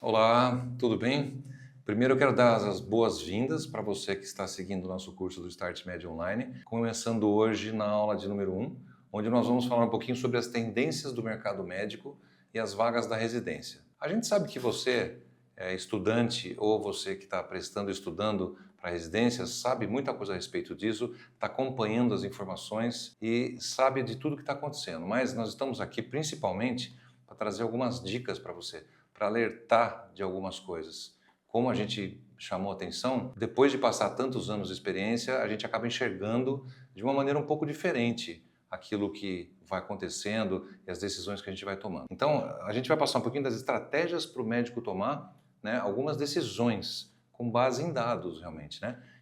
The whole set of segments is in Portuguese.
Olá, tudo bem? Primeiro eu quero dar as boas-vindas para você que está seguindo o nosso curso do Start Med Online, começando hoje na aula de número 1, onde nós vamos falar um pouquinho sobre as tendências do mercado médico e as vagas da residência. A gente sabe que você é estudante ou você que está estudando para residência, sabe muita coisa a respeito disso, está acompanhando as informações e sabe de tudo que está acontecendo, mas nós estamos aqui principalmente para trazer algumas dicas para você, para alertar de algumas coisas. Como a gente chamou atenção, depois de passar tantos anos de experiência, a gente acaba enxergando de uma maneira um pouco diferente aquilo que vai acontecendo e as decisões que a gente vai tomando. Então, a gente vai passar um pouquinho das estratégias para o médico tomar, algumas decisões com base em dados, realmente,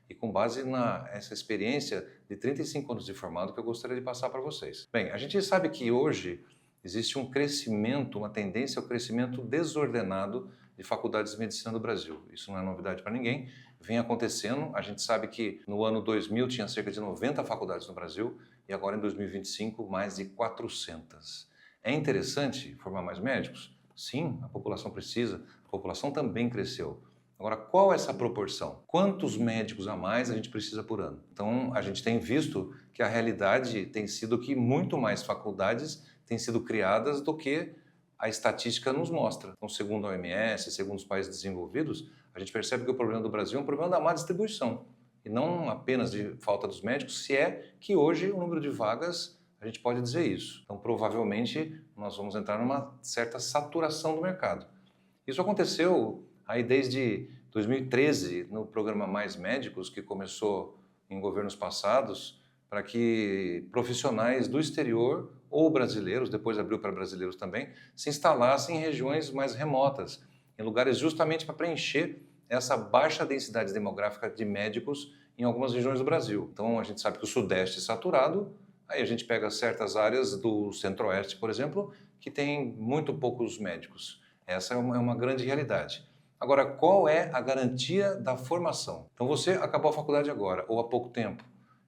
e com base nessa experiência de 35 anos de formado que eu gostaria de passar para vocês. Bem, a gente sabe que hoje existe um crescimento, uma tendência ao crescimento desordenado de faculdades de medicina no Brasil. Isso não é novidade para ninguém, vem acontecendo. A gente sabe que no ano 2000 tinha cerca de 90 faculdades no Brasil e agora em 2025 mais de 400. É interessante formar mais médicos? Sim, a população precisa, a população também cresceu. Agora, qual é essa proporção? Quantos médicos a mais a gente precisa por ano? Então, a gente tem visto que a realidade tem sido que muito mais faculdades têm sido criadas do que a estatística nos mostra. Então, segundo a OMS, segundo os países desenvolvidos, a gente percebe que o problema do Brasil é um problema da má distribuição e não apenas de falta dos médicos, se é que hoje o número de vagas, a gente pode dizer isso. Então, provavelmente, nós vamos entrar numa certa saturação do mercado. Isso aconteceu aí desde 2013, no programa Mais Médicos, que começou em governos passados, para que profissionais do exterior ou brasileiros, depois abriu para brasileiros também, se instalassem em regiões mais remotas, em lugares justamente para preencher essa baixa densidade demográfica de médicos em algumas regiões do Brasil. Então a gente sabe que o Sudeste é saturado, aí a gente pega certas áreas do Centro-Oeste, por exemplo, que tem muito poucos médicos. Essa é uma grande realidade. Agora, qual é a garantia da formação? Então você acabou a faculdade agora, ou há pouco tempo.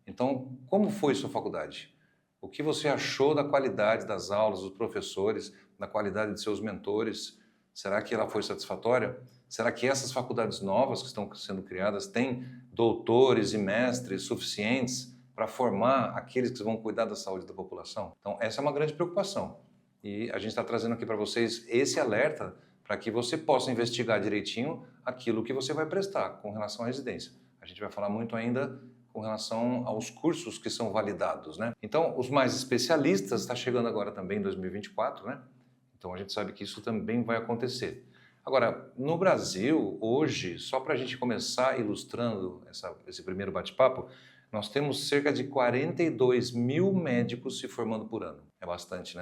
Então, como foi sua faculdade? O que você achou da qualidade das aulas, dos professores, da qualidade de seus mentores? Será que ela foi satisfatória? Será que essas faculdades novas que estão sendo criadas têm doutores e mestres suficientes para formar aqueles que vão cuidar da saúde da população? Então, essa é uma grande preocupação. E a gente está trazendo aqui para vocês esse alerta para que você possa investigar direitinho aquilo que você vai prestar com relação à residência. A gente vai falar muito ainda com relação aos cursos que são validados, Então, os mais especialistas está chegando agora também em 2024, Então, a gente sabe que isso também vai acontecer. Agora, no Brasil, hoje, só para a gente começar ilustrando esse primeiro bate-papo, nós temos cerca de 42 mil médicos se formando por ano. É bastante,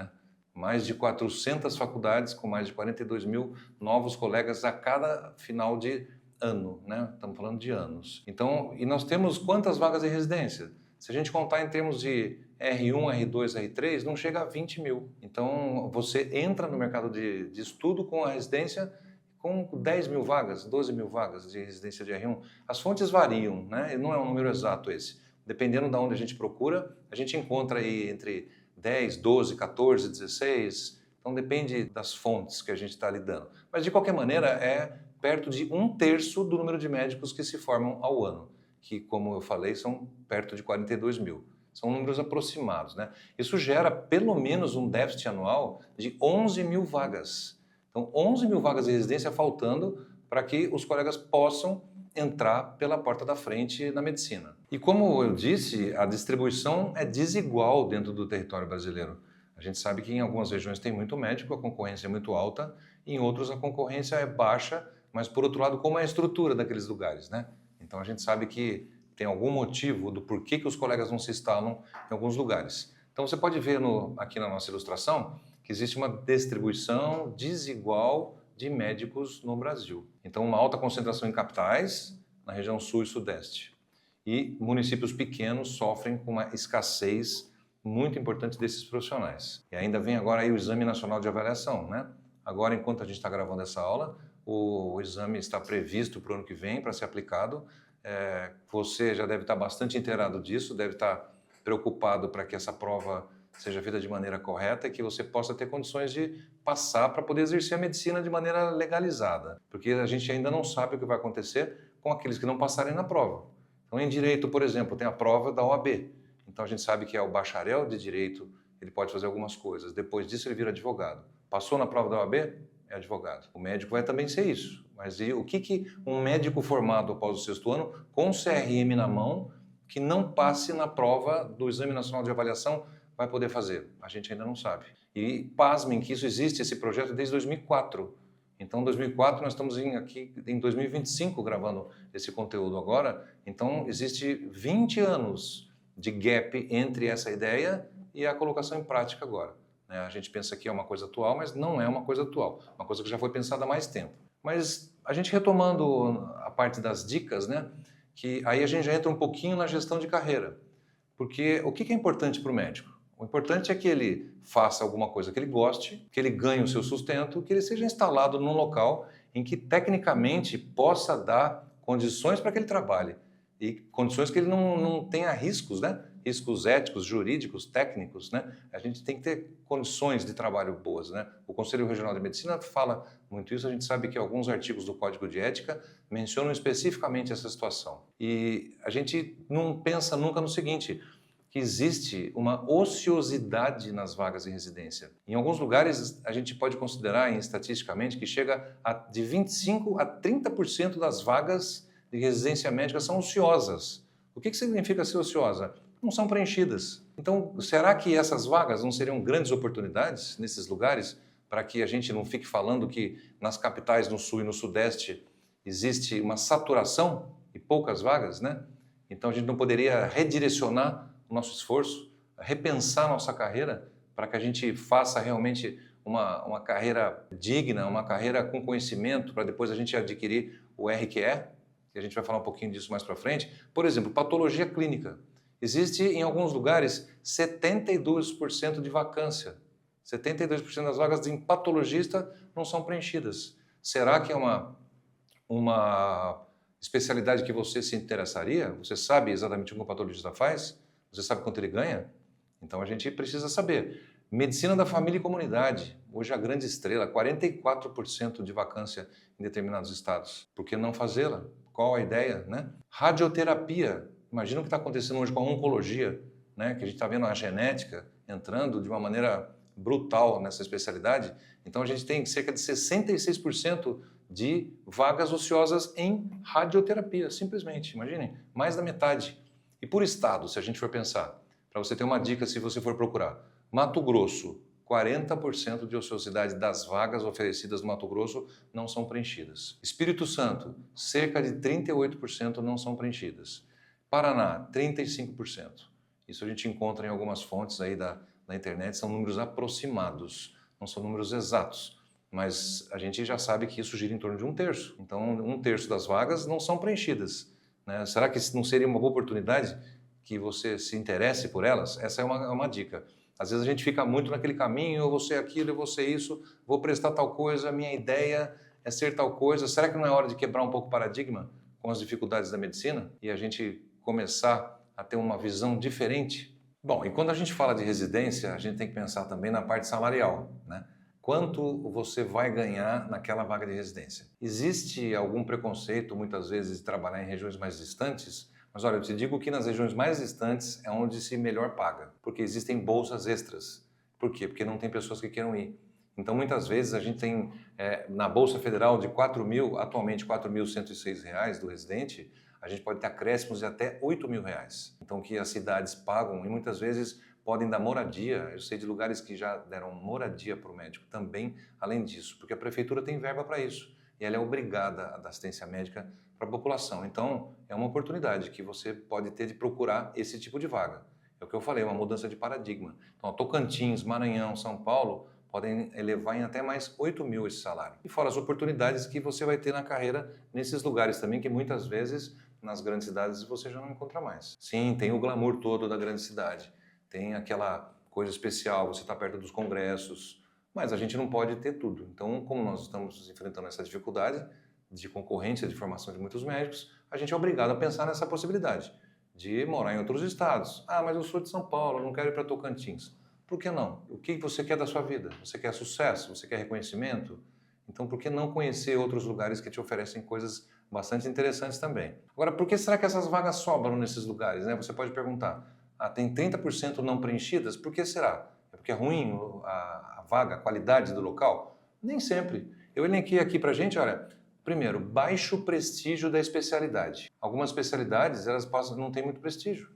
Mais de 400 faculdades com mais de 42 mil novos colegas a cada final de ano, Estamos falando de anos. Então, e nós temos quantas vagas em residência? Se a gente contar em termos de R1, R2, R3, não chega a 20 mil. Então, você entra no mercado de estudo com a residência com 10 mil vagas, 12 mil vagas de residência de R1. As fontes variam, Não é um número exato esse. Dependendo de onde a gente procura, a gente encontra aí entre 10, 12, 14, 16. Então, depende das fontes que a gente está lidando. Mas, de qualquer maneira, é perto de 1/3 do número de médicos que se formam ao ano, que, como eu falei, são perto de 42 mil. São números aproximados, Isso gera pelo menos um déficit anual de 11 mil vagas. Então, 11 mil vagas de residência faltando para que os colegas possam entrar pela porta da frente na medicina. E como eu disse, a distribuição é desigual dentro do território brasileiro. A gente sabe que em algumas regiões tem muito médico, a concorrência é muito alta, em outros a concorrência é baixa, mas, por outro lado, como é a estrutura daqueles lugares, Então, a gente sabe que tem algum motivo do porquê que os colegas não se instalam em alguns lugares. Então, você pode ver aqui na nossa ilustração que existe uma distribuição desigual de médicos no Brasil. Então, uma alta concentração em capitais, na região sul e sudeste. E municípios pequenos sofrem com uma escassez muito importante desses profissionais. E ainda vem agora aí o Exame Nacional de Avaliação, Agora, enquanto a gente está gravando essa aula, o exame está previsto para o ano que vem para ser aplicado. Você já deve estar bastante inteirado disso, deve estar preocupado para que essa prova seja feita de maneira correta e que você possa ter condições de passar para poder exercer a medicina de maneira legalizada. Porque a gente ainda não sabe o que vai acontecer com aqueles que não passarem na prova. Então, em direito, por exemplo, tem a prova da OAB. Então, a gente sabe que é o bacharel de direito, ele pode fazer algumas coisas. Depois disso, ele vira advogado. Passou na prova da OAB? É advogado. O médico vai também ser isso. Mas e o que um médico formado após o sexto ano, com CRM na mão, que não passe na prova do Exame Nacional de Avaliação, vai poder fazer? A gente ainda não sabe. E pasmem que isso existe, esse projeto, desde 2004. Então, em 2004, nós estamos aqui em 2025 gravando esse conteúdo agora. Então, existe 20 anos de gap entre essa ideia e a colocação em prática agora. A gente pensa que é uma coisa atual, mas não é uma coisa atual. Uma coisa que já foi pensada há mais tempo. Mas a gente retomando a parte das dicas, né? Que aí a gente já entra um pouquinho na gestão de carreira. Porque o que é importante para o médico? O importante é que ele faça alguma coisa que ele goste, que ele ganhe o seu sustento, que ele seja instalado num local em que tecnicamente possa dar condições para que ele trabalhe. E condições que ele não tenha riscos, né? Riscos éticos, jurídicos, técnicos, né? A gente tem que ter condições de trabalho boas, né? O Conselho Regional de Medicina fala muito isso, a gente sabe que alguns artigos do Código de Ética mencionam especificamente essa situação. E a gente não pensa nunca no seguinte, que existe uma ociosidade nas vagas em residência. Em alguns lugares, a gente pode considerar, estatisticamente, que chega de 25% a 30% das vagas de residência médica são ociosas. O que significa ser ociosa? Não são preenchidas. Então, será que essas vagas não seriam grandes oportunidades nesses lugares para que a gente não fique falando que nas capitais, no sul e no sudeste, existe uma saturação e poucas vagas, né? Então, a gente não poderia redirecionar o nosso esforço, repensar nossa carreira para que a gente faça realmente uma carreira digna, uma carreira com conhecimento, para depois a gente adquirir o RQE, que a gente vai falar um pouquinho disso mais para frente. Por exemplo, patologia clínica. Existe em alguns lugares 72% de vacância. 72% das vagas em patologista não são preenchidas. Será que é uma especialidade que você se interessaria? Você sabe exatamente o que um patologista faz? Você sabe quanto ele ganha? Então a gente precisa saber. Medicina da família e comunidade. Hoje a grande estrela, 44% de vacância em determinados estados. Por que não fazê-la? Qual a ideia, né? Radioterapia. Imagina o que está acontecendo hoje com a oncologia, né? Que a gente está vendo a genética entrando de uma maneira brutal nessa especialidade. Então a gente tem cerca de 66% de vagas ociosas em radioterapia, simplesmente. Imaginem, mais da metade. E por estado, se a gente for pensar, para você ter uma dica se você for procurar, Mato Grosso, 40% de ociosidade das vagas oferecidas no Mato Grosso não são preenchidas. Espírito Santo, cerca de 38% não são preenchidas. Paraná, 35%. Isso a gente encontra em algumas fontes aí da internet, são números aproximados, não são números exatos. Mas a gente já sabe que isso gira em torno de 1/3. Então, 1/3 das vagas não são preenchidas. Né? Será que não seria uma boa oportunidade que você se interesse por elas? Essa é uma dica. Às vezes a gente fica muito naquele caminho, eu vou ser aquilo, eu vou ser isso, vou prestar tal coisa, minha ideia é ser tal coisa. Será que não é hora de quebrar um pouco o paradigma com as dificuldades da medicina e a gente começar a ter uma visão diferente? Bom, e quando a gente fala de residência, a gente tem que pensar também na parte salarial, né? Quanto você vai ganhar naquela vaga de residência? Existe algum preconceito, muitas vezes, de trabalhar em regiões mais distantes? Mas olha, eu te digo que nas regiões mais distantes é onde se melhor paga, porque existem bolsas extras. Por quê? Porque não tem pessoas que queiram ir. Então, muitas vezes, a gente tem na Bolsa Federal de atualmente R$ 4.106 do residente, a gente pode ter acréscimos de até R$ 8.000. Então, que as cidades pagam e muitas vezes podem dar moradia. Eu sei de lugares que já deram moradia para o médico também, além disso, porque a prefeitura tem verba para isso e ela é obrigada a dar assistência médica para a população. Então, é uma oportunidade que você pode ter de procurar esse tipo de vaga. É o que eu falei, uma mudança de paradigma. Então, Tocantins, Maranhão, São Paulo podem elevar em até mais 8.000 esse salário. E fora as oportunidades que você vai ter na carreira nesses lugares também, que muitas vezes nas grandes cidades você já não encontra mais. Sim, tem o glamour todo da grande cidade. Tem aquela coisa especial, você está perto dos congressos, mas a gente não pode ter tudo. Então, como nós estamos enfrentando essa dificuldade de concorrência de formação de muitos médicos, a gente é obrigado a pensar nessa possibilidade de morar em outros estados. Ah, mas eu sou de São Paulo, não quero ir para Tocantins. Por que não? O que você quer da sua vida? Você quer sucesso? Você quer reconhecimento? Então, por que não conhecer outros lugares que te oferecem coisas bastante interessantes também? Agora, por que será que essas vagas sobram nesses lugares, né? Você pode perguntar, tem 30% não preenchidas? Por que será? É porque é ruim a vaga, a qualidade do local? Nem sempre. Eu elenquei aqui pra gente, olha, primeiro, baixo prestígio da especialidade. Algumas especialidades, não têm muito prestígio.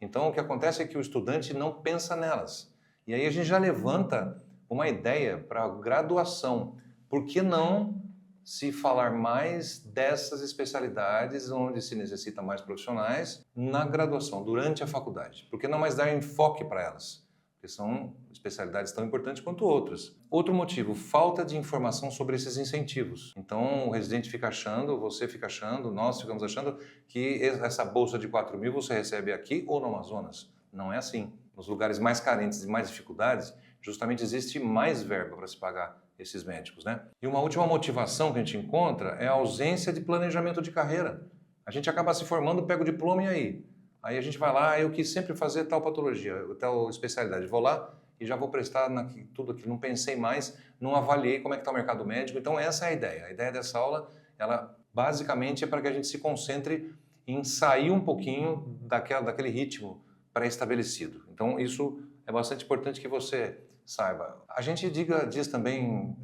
Então, o que acontece é que o estudante não pensa nelas. E aí a gente já levanta uma ideia para graduação. Por que não se falar mais dessas especialidades onde se necessita mais profissionais na graduação, durante a faculdade? Por que não mais dar enfoque para elas? Porque são especialidades tão importantes quanto outras. Outro motivo, falta de informação sobre esses incentivos. Então, o residente fica achando, você fica achando, nós ficamos achando que essa bolsa de 4 mil você recebe aqui ou no Amazonas. Não é assim. Nos lugares mais carentes e mais dificuldades, justamente existe mais verba para se pagar esses médicos, né? E uma última motivação que a gente encontra é a ausência de planejamento de carreira. A gente acaba se formando, pega o diploma e aí? Aí a gente vai lá, eu quis sempre fazer tal patologia, tal especialidade. Vou lá e já vou prestar tudo aquilo. Não pensei mais, não avaliei como é que está o mercado médico. Então essa é a ideia. A ideia dessa aula, ela basicamente é para que a gente se concentre em sair um pouquinho daquele ritmo pré-estabelecido. Então isso é bastante importante que você saiba. A gente diz também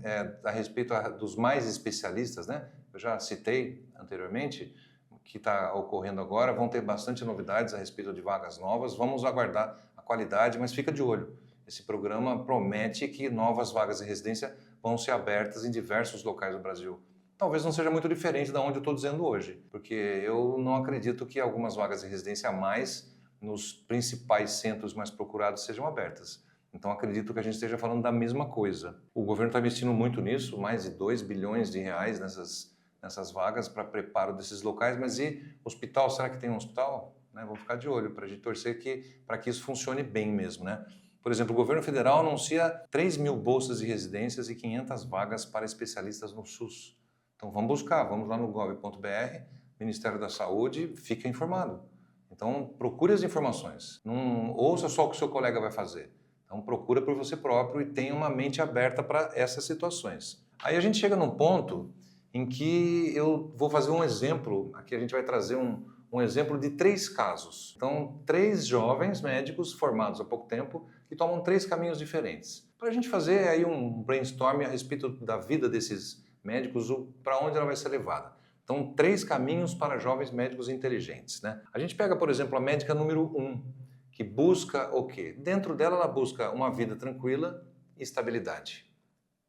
a respeito dos mais especialistas, né? Eu já citei anteriormente, que está ocorrendo agora, vão ter bastante novidades a respeito de vagas novas, vamos aguardar a qualidade, mas fica de olho. Esse programa promete que novas vagas de residência vão ser abertas em diversos locais do Brasil. Talvez não seja muito diferente da onde eu estou dizendo hoje, porque eu não acredito que algumas vagas de residência a mais nos principais centros mais procurados sejam abertas. Então acredito que a gente esteja falando da mesma coisa. O governo está investindo muito nisso, mais de 2 bilhões de reais nessas vagas para preparo desses locais, mas e hospital? Será que tem um hospital? Né? Vamos ficar de olho para a gente torcer para que isso funcione bem mesmo, né? Por exemplo, o governo federal anuncia 3 mil bolsas de residências e 500 vagas para especialistas no SUS. Então vamos buscar, vamos lá no gov.br, Ministério da Saúde, fica informado. Então procure as informações, não ouça só o que o seu colega vai fazer. Então procura por você próprio e tenha uma mente aberta para essas situações. Aí a gente chega num ponto em que eu vou fazer um exemplo, aqui a gente vai trazer um exemplo de 3 casos. Então, 3 jovens médicos formados há pouco tempo que tomam 3 caminhos diferentes. Para a gente fazer aí um brainstorm a respeito da vida desses médicos, para onde ela vai ser levada. Então, 3 caminhos para jovens médicos inteligentes, né? A gente pega, por exemplo, a médica número 1, que busca o quê? Dentro dela, ela busca uma vida tranquila e estabilidade.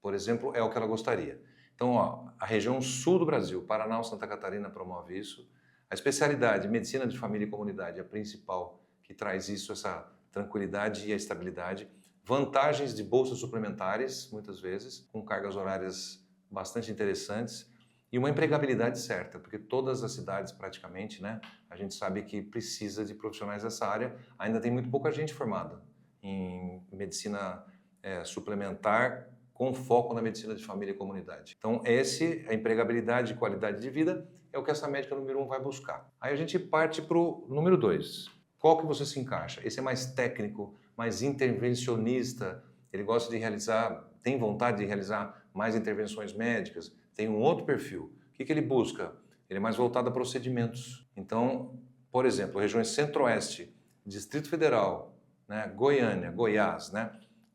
Por exemplo, é o que ela gostaria. Então, a região sul do Brasil, Paraná ou Santa Catarina, promove isso. A especialidade medicina de família e comunidade é a principal que traz isso, essa tranquilidade e a estabilidade. Vantagens de bolsas suplementares, muitas vezes, com cargas horárias bastante interessantes e uma empregabilidade certa, porque todas as cidades praticamente, né, a gente sabe que precisa de profissionais dessa área. Ainda tem muito pouca gente formada em medicina suplementar, com foco na medicina de família e comunidade. Então, a empregabilidade e qualidade de vida é o que essa médica número 1 vai buscar. Aí a gente parte para o número 2. Qual que você se encaixa? Esse é mais técnico, mais intervencionista, ele gosta de realizar, tem vontade de realizar mais intervenções médicas, tem um outro perfil. O que ele busca? Ele é mais voltado a procedimentos. Então, por exemplo, regiões centro-oeste, Distrito Federal, né, Goiânia, Goiás, né?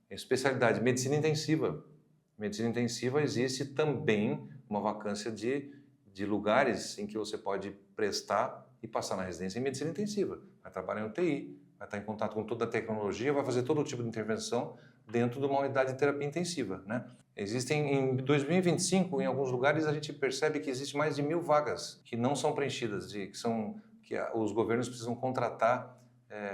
Especialidade medicina intensiva. Medicina intensiva existe também uma vacância de lugares em que você pode prestar e passar na residência em medicina intensiva. Vai trabalhar em UTI, vai estar em contato com toda a tecnologia, vai fazer todo tipo de intervenção dentro de uma unidade de terapia intensiva, né? Existem, em 2025, em alguns lugares, a gente percebe que existe mais de 1.000 vagas que não são preenchidas, que os governos precisam contratar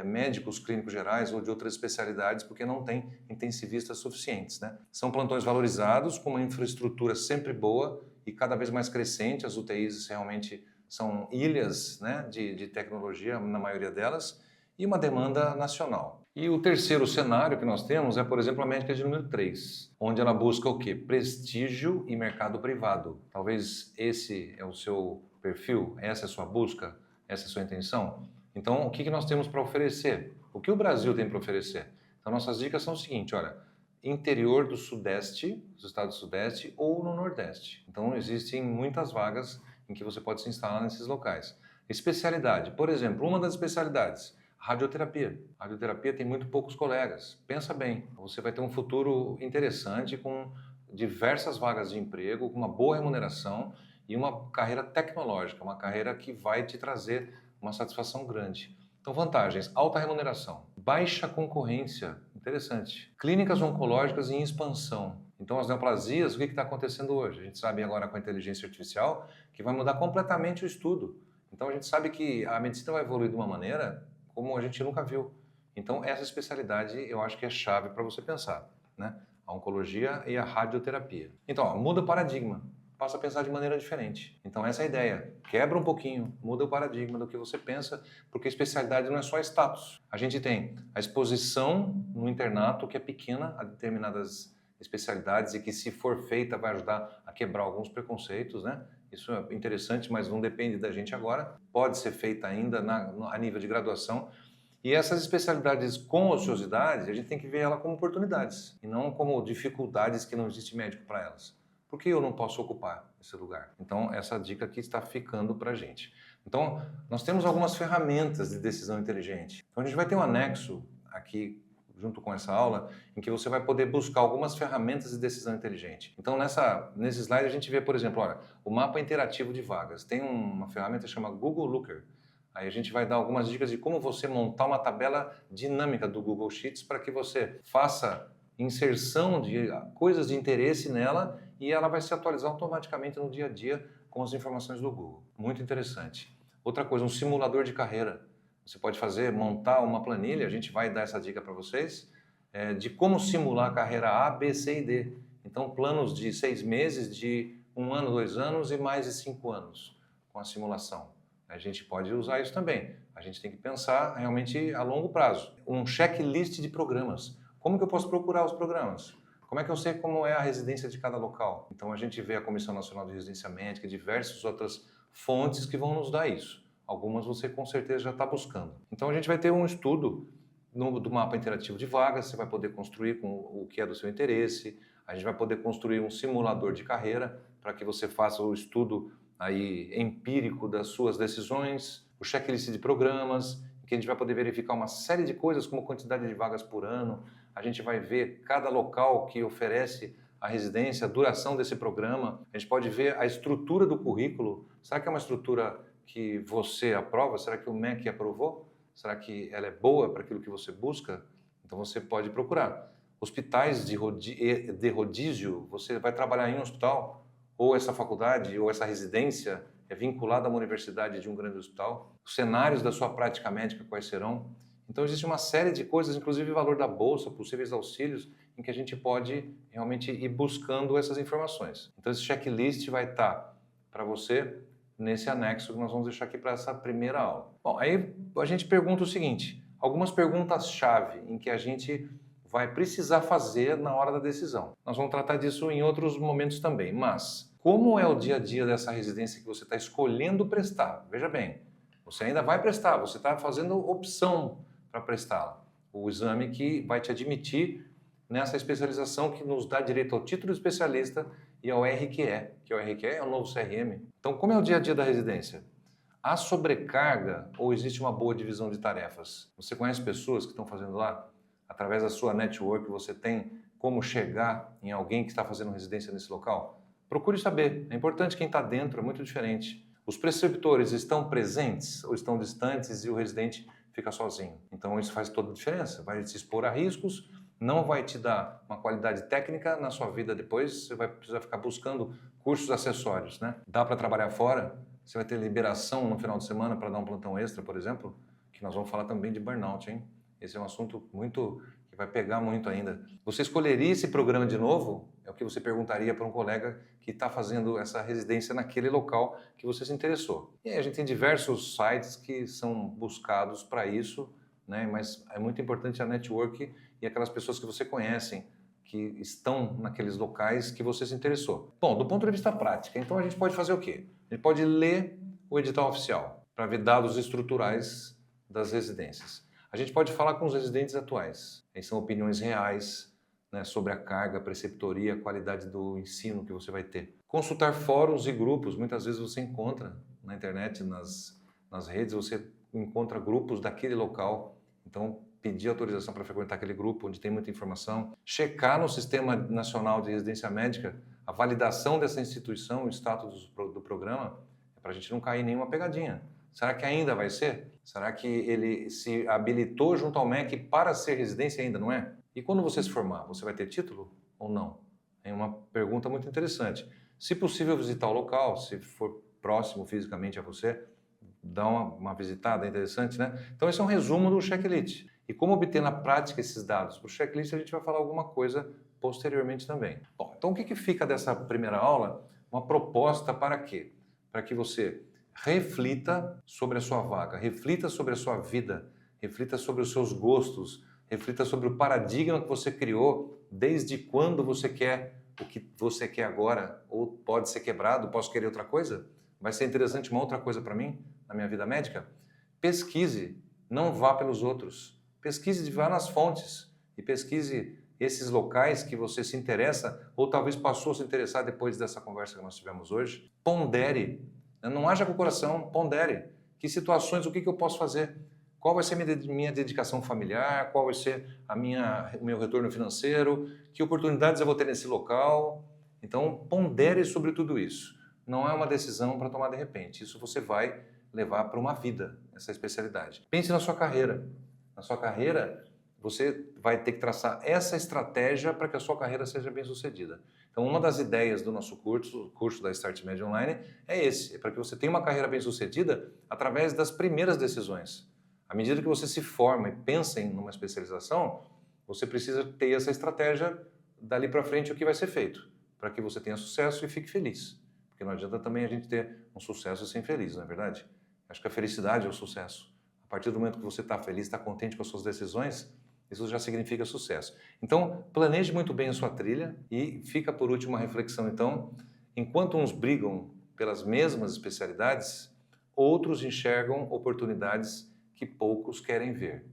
médicos clínicos gerais ou de outras especialidades porque não tem intensivistas suficientes, né? São plantões valorizados, com uma infraestrutura sempre boa e cada vez mais crescente. As UTIs realmente são ilhas, né, de tecnologia, na maioria delas, e uma demanda nacional. E o terceiro cenário que nós temos é, por exemplo, a médica de número 3, onde ela busca o quê? Prestígio e mercado privado. Talvez esse é o seu perfil, essa é a sua busca, essa é a sua intenção. Então, o que nós temos para oferecer? O que o Brasil tem para oferecer? Então, nossas dicas são o seguinte, olha, interior do Sudeste, dos estados do Sudeste ou no Nordeste. Então, existem muitas vagas em que você pode se instalar nesses locais. Especialidade, por exemplo, uma das especialidades, radioterapia. Radioterapia tem muito poucos colegas. Pensa bem, você vai ter um futuro interessante com diversas vagas de emprego, com uma boa remuneração e uma carreira tecnológica, uma carreira que vai te trazer uma satisfação grande. Então, vantagens: alta remuneração, baixa concorrência, interessante. Clínicas oncológicas em expansão. Então, as neoplasias, o que está acontecendo hoje? A gente sabe agora com a inteligência artificial que vai mudar completamente o estudo. Então, a gente sabe que a medicina vai evoluir de uma maneira como a gente nunca viu. Então, essa especialidade eu acho que é chave para você pensar, né? A oncologia e a radioterapia. Então, ó, muda o paradigma. Passa a pensar de maneira diferente. Então essa é a ideia. Quebra um pouquinho, muda o paradigma do que você pensa, porque a especialidade não é só status. A gente tem a exposição no internato, que é pequena a determinadas especialidades e que, se for feita, vai ajudar a quebrar alguns preconceitos, né? Isso é interessante, mas não depende da gente agora. Pode ser feita ainda a nível de graduação. E essas especialidades com ociosidade, a gente tem que ver ela como oportunidades e não como dificuldades que não existe médico para elas. Por que eu não posso ocupar esse lugar? Então, essa dica aqui está ficando para a gente. Então, nós temos algumas ferramentas de decisão inteligente. Então, a gente vai ter um anexo aqui, junto com essa aula, em que você vai poder buscar algumas ferramentas de decisão inteligente. Então, nesse slide, a gente vê, por exemplo, olha, o mapa interativo de vagas. Tem uma ferramenta chamada Google Looker. Aí a gente vai dar algumas dicas de como você montar uma tabela dinâmica do Google Sheets para que você faça inserção de coisas de interesse nela e ela vai se atualizar automaticamente no dia a dia com as informações do Google. Muito interessante. Outra coisa, um simulador de carreira. Você pode montar uma planilha, a gente vai dar essa dica para vocês, de como simular a carreira A, B, C e D. Então, planos de 6 meses, de 1 ano, 2 anos e mais de 5 anos com a simulação. A gente pode usar isso também. A gente tem que pensar realmente a longo prazo. Um checklist de programas. Como que eu posso procurar os programas? Como é que eu sei como é a residência de cada local? Então a gente vê a Comissão Nacional de Residência Médica e diversas outras fontes que vão nos dar isso. Algumas você com certeza já está buscando. Então a gente vai ter um estudo do mapa interativo de vagas, você vai poder construir com o que é do seu interesse, a gente vai poder construir um simulador de carreira para que você faça o estudo aí empírico das suas decisões, o checklist de programas, que a gente vai poder verificar uma série de coisas como quantidade de vagas por ano, a gente vai ver cada local que oferece a residência, a duração desse programa, a gente pode ver a estrutura do currículo. Será que é uma estrutura que você aprova? Será que o MEC aprovou? Será que ela é boa para aquilo que você busca? Então você pode procurar. Hospitais de rodízio, você vai trabalhar em um hospital, ou essa faculdade, ou essa residência é vinculada a uma universidade de um grande hospital. Os cenários da sua prática médica quais serão? Então existe uma série de coisas, inclusive o valor da bolsa, possíveis auxílios, em que a gente pode realmente ir buscando essas informações. Então esse checklist vai estar para você nesse anexo que nós vamos deixar aqui para essa primeira aula. Bom, aí a gente pergunta o seguinte, algumas perguntas-chave em que a gente vai precisar fazer na hora da decisão. Nós vamos tratar disso em outros momentos também, mas como é o dia a dia dessa residência que você está escolhendo prestar? Veja bem, você ainda vai prestar, você está fazendo opção para prestá-la. O exame que vai te admitir nessa especialização que nos dá direito ao título de especialista e ao RQE, que o RQE é o novo CRM. Então, como é o dia a dia da residência? Há sobrecarga ou existe uma boa divisão de tarefas? Você conhece pessoas que estão fazendo lá? Através da sua network, você tem como chegar em alguém que está fazendo residência nesse local? Procure saber. É importante quem está dentro, é muito diferente. Os preceptores estão presentes ou estão distantes e o residente fica sozinho? Então isso faz toda a diferença. Vai se expor a riscos, não vai te dar uma qualidade técnica na sua vida depois, você vai precisar ficar buscando cursos acessórios, né? Dá para trabalhar fora? Você vai ter liberação no final de semana para dar um plantão extra, por exemplo? Que nós vamos falar também de burnout, hein? Esse é um assunto que vai pegar muito ainda. Você escolheria esse programa de novo? É o que você perguntaria para um colega que está fazendo essa residência naquele local que você se interessou. E aí a gente tem diversos sites que são buscados para isso, né? Mas é muito importante a network e aquelas pessoas que você conhece, que estão naqueles locais que você se interessou. Bom, do ponto de vista prático, então a gente pode fazer o quê? A gente pode ler o edital oficial para ver dados estruturais das residências. A gente pode falar com os residentes atuais. Aí são opiniões reais, né, sobre a carga, a preceptoria, a qualidade do ensino que você vai ter. Consultar fóruns e grupos. Muitas vezes você encontra na internet, nas redes, você encontra grupos daquele local. Então, pedir autorização para frequentar aquele grupo onde tem muita informação. Checar no Sistema Nacional de Residência Médica a validação dessa instituição, o status do programa, para a gente não cair em nenhuma pegadinha. Será que ainda vai ser? Será que ele se habilitou junto ao MEC para ser residência ainda, não é? E quando você se formar, você vai ter título ou não? É uma pergunta muito interessante. Se possível, visitar o local, se for próximo fisicamente a você, dá uma visitada, é interessante, né? Então, esse é um resumo do checklist. E como obter na prática esses dados? Para o checklist, a gente vai falar alguma coisa posteriormente também. Bom, então o que fica dessa primeira aula? Uma proposta para quê? Para que você reflita sobre a sua vaga, reflita sobre a sua vida, reflita sobre os seus gostos, reflita sobre o paradigma que você criou, desde quando você quer o que você quer agora, ou pode ser quebrado, posso querer outra coisa? Vai ser interessante uma outra coisa para mim, na minha vida médica? Pesquise, não vá pelos outros. Pesquise, vá nas fontes e pesquise esses locais que você se interessa ou talvez passou a se interessar depois dessa conversa que nós tivemos hoje. Pondere, não haja com o coração, pondere. Que situações, o que eu posso fazer? Qual vai ser minha dedicação familiar? Qual vai ser o meu retorno financeiro? Que oportunidades eu vou ter nesse local? Então, pondere sobre tudo isso. Não é uma decisão para tomar de repente. Isso você vai levar para uma vida, essa especialidade. Pense na sua carreira. Na sua carreira, você vai ter que traçar essa estratégia para que a sua carreira seja bem sucedida. Então, uma das ideias do nosso curso da Start Med Online, é para que você tenha uma carreira bem sucedida através das primeiras decisões. À medida que você se forma e pensa em uma especialização, você precisa ter essa estratégia dali para frente o que vai ser feito, para que você tenha sucesso e fique feliz. Porque não adianta também a gente ter um sucesso sem feliz, não é verdade? Acho que a felicidade é o sucesso. A partir do momento que você está feliz, está contente com as suas decisões, isso já significa sucesso. Então, planeje muito bem a sua trilha e fica por último uma reflexão. Então, enquanto uns brigam pelas mesmas especialidades, outros enxergam oportunidades que poucos querem ver.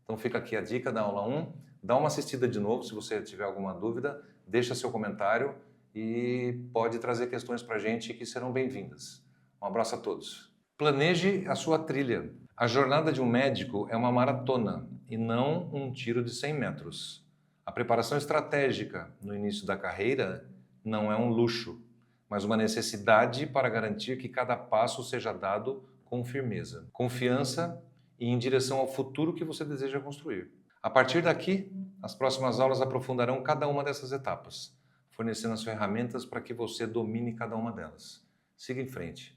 Então, fica aqui a dica da aula 1. Dá uma assistida de novo se você tiver alguma dúvida, deixa seu comentário e pode trazer questões para a gente que serão bem-vindas. Um abraço a todos. Planeje a sua trilha. A jornada de um médico é uma maratona e não um tiro de 100 metros. A preparação estratégica no início da carreira não é um luxo, mas uma necessidade para garantir que cada passo seja dado com firmeza, confiança e em direção ao futuro que você deseja construir. A partir daqui, as próximas aulas aprofundarão cada uma dessas etapas, fornecendo as ferramentas para que você domine cada uma delas. Siga em frente.